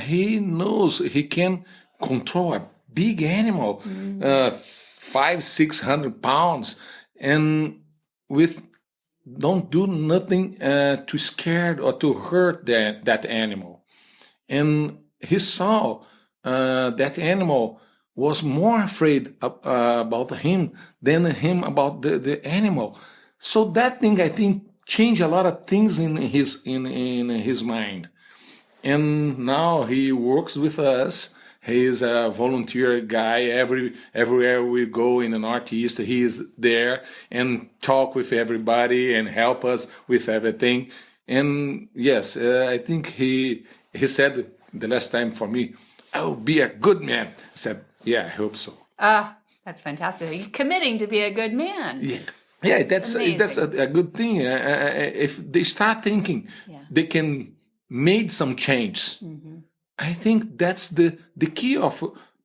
he knows he can control a big animal, 500-600 pounds, and don't do nothing to scare or to hurt that animal. And he saw that animal was more afraid about him than him about the animal. So that thing, I think, changed a lot of things in his mind. And now he works with us. He is a volunteer guy. Everywhere we go in the Northeast, he is there and talk with everybody and help us with everything. And yes, I think he said the last time for me, I will be a good man. I said, Yeah, I hope so. That's fantastic. Are you committing to be a good man? Yeah, that's a good thing. If they start thinking they can make some change, I think that's the key of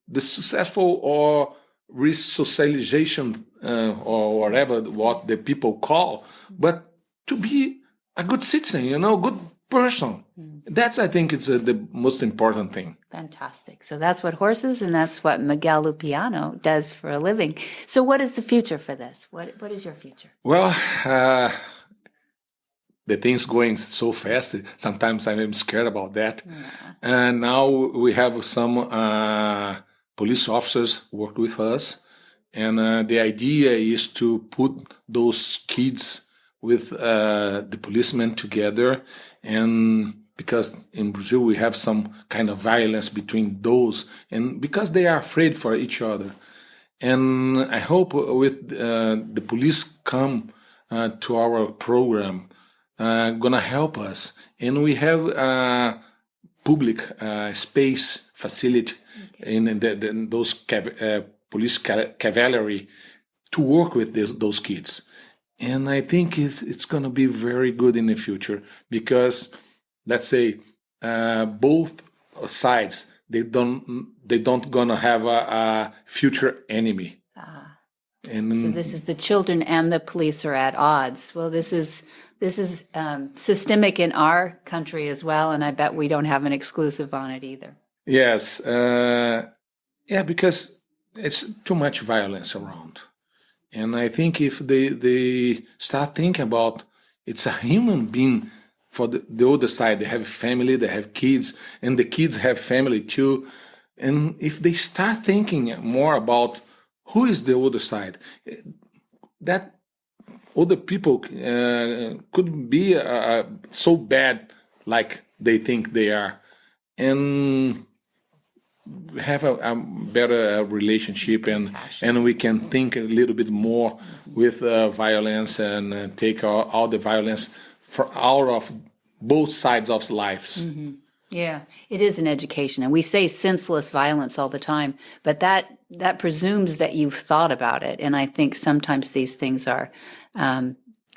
the successful or resocialization or whatever what the people call, but to be a good citizen, good person. That's, I think, it's the most important thing. Fantastic. So that's what horses, and that's what Miguel Lupiano does for a living. So what is the future for this? What is your future? Well, the thing's going so fast. Sometimes I'm scared about that. And now we have some police officers work with us. And the idea is to put those kids with the policemen together. And because in Brazil we have some kind of violence between those, and because they are afraid for each other. And I hope with the police come to our program, gonna help us. And we have a public space facility in those police cavalry to work with those kids. And I think it's gonna be very good in the future because, let's say, both sides, they don't gonna have a future enemy. And so this is the children and the police are at odds. Well, this is systemic in our country as well, and I bet we don't have an exclusive on it either. Yes, because it's too much violence around, and I think if they start thinking about it's a human being. For the other side, they have family, they have kids, and the kids have family too. And if they start thinking more about who is the other side, that other people couldn't be so bad like they think they are, and have a better relationship, and we can think a little bit more with violence and take all the violence out of both sides of lives. Yeah, it is an education. And we say senseless violence all the time, but that presumes that you've thought about it. And I think sometimes these things are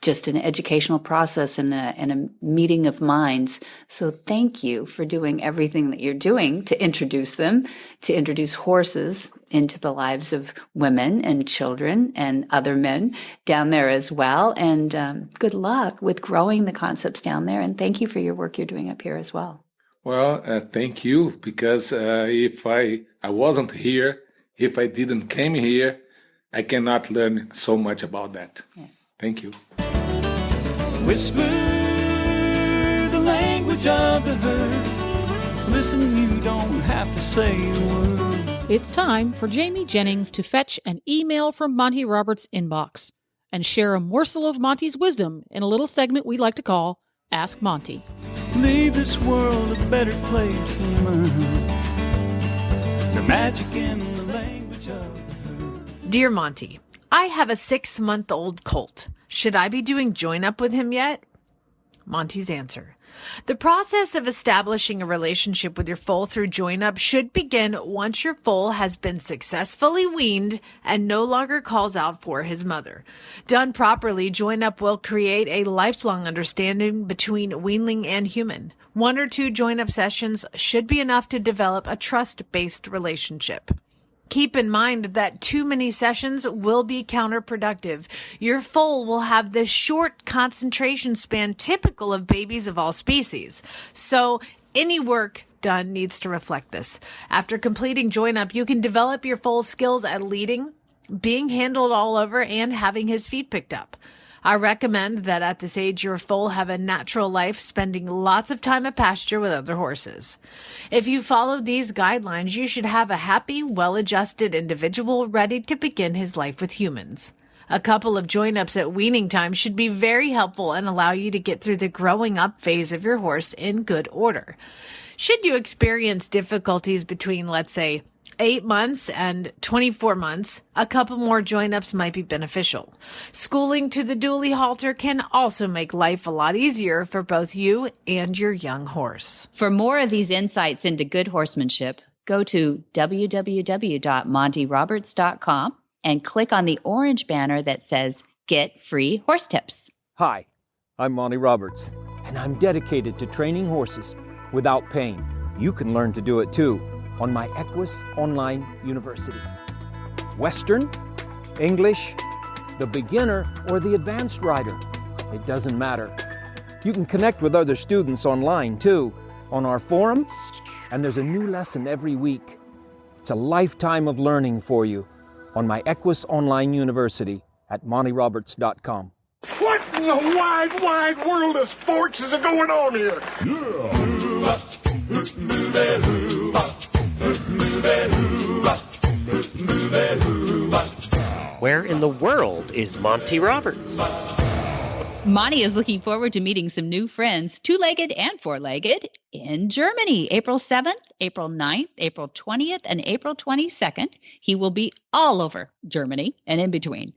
just an educational process and a meeting of minds. So thank you for doing everything that you're doing to introduce them, to introduce horses into the lives of women and children and other men down there as well. And good luck with growing the concepts down there. And thank you for your work you're doing up here as well. Well, thank you, because if I wasn't here, if I didn't came here, I cannot learn so much about that. Yeah. Thank you. Whisper the language of the herd. Listen, you don't have to say a word. It's time for Jamie Jennings to fetch an email from Monty Roberts' inbox and share a morsel of Monty's wisdom in a little segment we like to call Ask Monty. Leave this world a better place than mine. The magic in the language of the herd. Dear Monty, I have a 6-month-old colt. Should I be doing join-up with him yet? Monty's answer. The process of establishing a relationship with your foal through join-up should begin once your foal has been successfully weaned and no longer calls out for his mother. Done properly, join-up will create a lifelong understanding between weanling and human. 1 or 2 join-up sessions should be enough to develop a trust-based relationship. Keep in mind that too many sessions will be counterproductive. Your foal will have this short concentration span typical of babies of all species. So any work done needs to reflect this. After completing join-up, you can develop your foal's skills at leading, being handled all over, and having his feet picked up. I recommend that at this age, your foal have a natural life, spending lots of time at pasture with other horses. If you follow these guidelines, you should have a happy, well-adjusted individual ready to begin his life with humans. A couple of join-ups at weaning time should be very helpful and allow you to get through the growing up phase of your horse in good order. Should you experience difficulties between, let's say, 8 months and 24 months, a couple more join-ups might be beneficial. Schooling to the dually halter can also make life a lot easier for both you and your young horse. For more of these insights into good horsemanship, Go to www.montyroberts.com and click on the orange banner that says Get Free Horse Tips. Hi, I'm Monty Roberts, and I'm dedicated to training horses without pain. You can learn to do it too on my Equus Online University. Western, English, the beginner, or the advanced rider. It doesn't matter. You can connect with other students online too, on our forum, and there's a new lesson every week. It's a lifetime of learning for you on my Equus Online University at montyroberts.com. What in the wide, wide world of sports is going on here? Where in the world is Monty Roberts? Monty is looking forward to meeting some new friends, two-legged and four-legged, in Germany, April 7th, April 9th, April 20th, and April 22nd. He will be all over Germany and in between.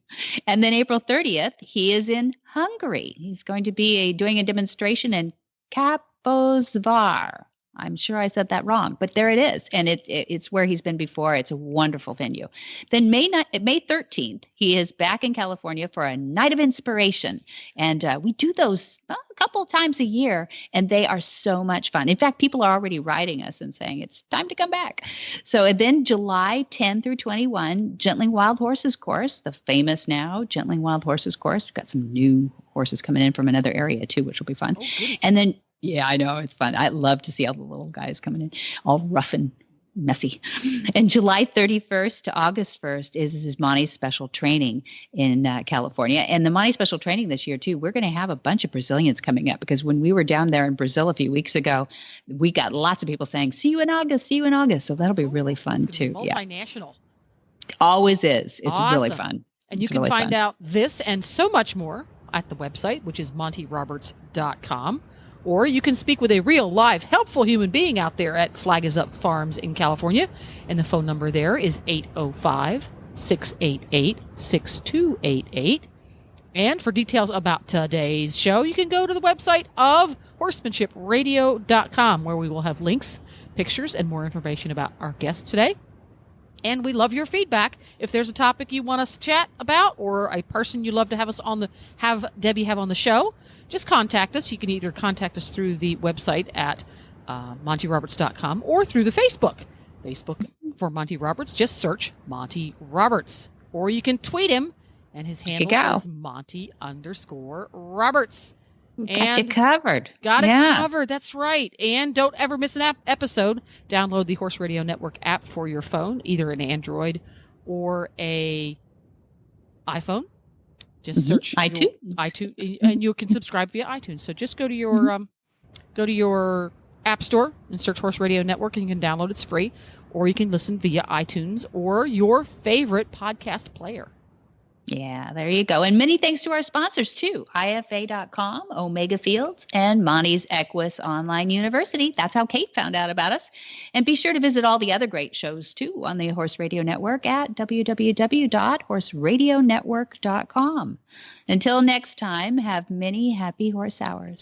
And then April 30th, he is in Hungary. He's going to be doing a demonstration in Kaposvár. I'm sure I said that wrong, but there it is. And it's where he's been before. It's a wonderful venue. Then May 13th, he is back in California for a Night of Inspiration. And we do those a couple times a year, and they are so much fun. In fact, people are already writing us and saying it's time to come back. So and then July 10 through 21, Gentling Wild Horses course, the famous now Gentling Wild Horses course. We've got some new horses coming in from another area too, which will be fun. And then yeah, I know. It's fun. I love to see all the little guys coming in, all rough and messy. And July 31st to August 1st is Monty's special training in California. And the Monty special training this year, too, we're going to have a bunch of Brazilians coming up because when we were down there in Brazil a few weeks ago, we got lots of people saying, see you in August, see you in August. So that'll be really fun, too. Multinational. Yeah. Always is. It's awesome. Really fun. And you can find out this and so much more at the website, which is montyroberts.com. Or you can speak with a real, live, helpful human being out there at Flag Is Up Farms in California. And the phone number there is 805-688-6288. And for details about today's show, you can go to the website of horsemanshipradio.com, where we will have links, pictures, and more information about our guests today. And we love your feedback. If there's a topic you want us to chat about or a person you'd love to have Debbie have on the show, just contact us. You can either contact us through the website at montyroberts.com or through the Facebook for Monty Roberts. Just search Monty Roberts. Or you can tweet him, and his handle is Monty_Roberts. Got you covered. Got it covered. That's right. And don't ever miss an episode. Download the Horse Radio Network app for your phone, either an Android or a iPhone. Just search iTunes, and you can subscribe via iTunes. So just go to your app store and search Horse Radio Network, and you can download. It's free, or you can listen via iTunes or your favorite podcast player. Yeah, there you go. And many thanks to our sponsors, too. IFA.com, Omega Fields, and Monty's Equus Online University. That's how Kate found out about us. And be sure to visit all the other great shows, too, on the Horse Radio Network at www.horseradionetwork.com. Until next time, have many happy horse hours.